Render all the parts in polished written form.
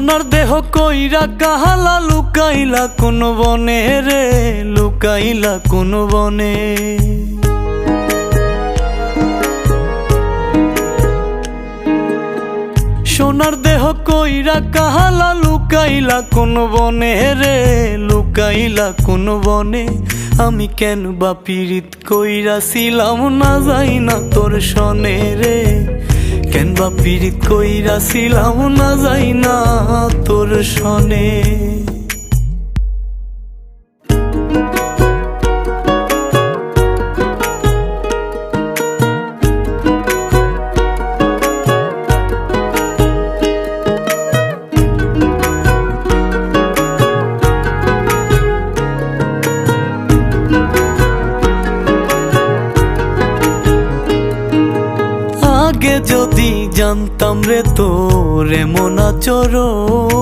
সোনার দেহ কইরা কাহালা লুকাইলা কোন বনে রে, লুকাইলা কোন বনে। সোনার দেহ কইরা কাহালা লুকাইলা কোন বনে রে, লুকাইলা কোন বনে। আমি কেন বা পীড়িত কইরাছিলাম না যাই না তোর সনে রে, কেন বা পীড়িত কইরাছিলাম না যাই না তোর সনে। আগে যদি জানতাম রে তোর এমন আচরণ,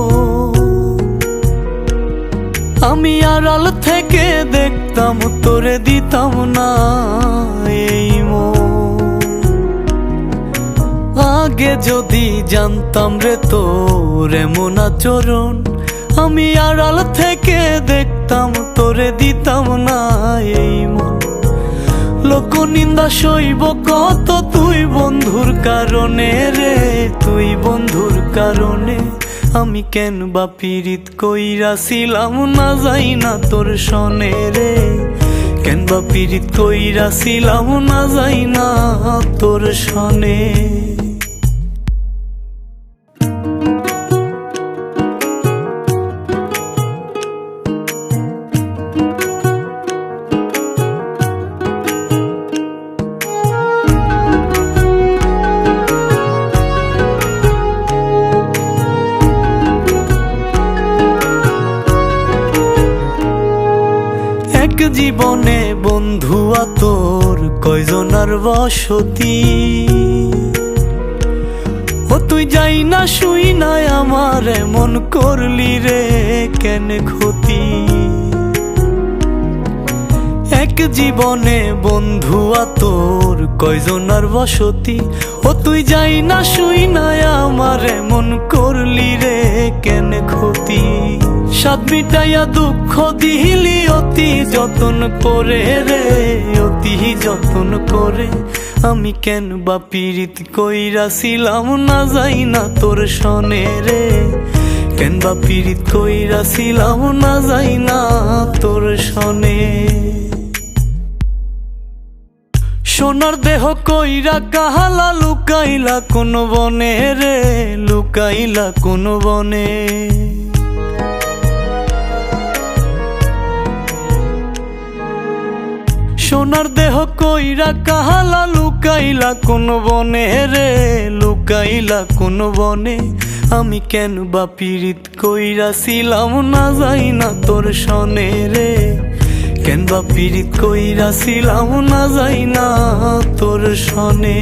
আমি আড়াল থেকে দেখতাম তোরে দিতাম না এই মন। আগে যদি জানতাম রে তোর এমন আচরণ, আমি আড়াল থেকে দেখতাম তোরে দিতাম না এই মন। লোক নিন্দা সইব কত তুই বন্ধুর কারণে রে, তুই বন্ধুর কারণে। আমি কেন বা পীড়িত কইরাছিলাম না যাই না তোর সনে রে, কেন বা পীড়িত কইরাছিলাম না যাই না তোর সনে। এক জীবনে বন্ধুয়া তোর কয়জনার বসতি, ও তুই যাই না শুই নাই আমার এমন করলি রে কেন ক্ষতি। এক জীবনে বন্ধুয়া তোর কয়জনার বসতি, ও তুই যাই না শুই নাই আমার এমন করলি রে কেন ক্ষতি। সাত মিটাইয়া দুঃখ দিলি অতি যতন করে রে, অতি যতন করে। আমি কেন বা পীড়িত কইরাছিলাম না যাই না তোর সনে রে, কেন বা পীড়িত কইরাছিলাম না যাই না তোর সনে। সোনার দেহ কইরা কাহালা লুকাইলা কোন বনে রে, লুকাইলা কোন বনে। সোনার দেহ কইরা কাহালা লুকাইলা কোন বনে রে, লুকাইলা কোন বনে। আমি কেন বা পীড়িত কইরাছিলাম না যাই না তোর সনে রে, কেন বা পীড়িত কইরাছিলাম না যাই না তোর সনে।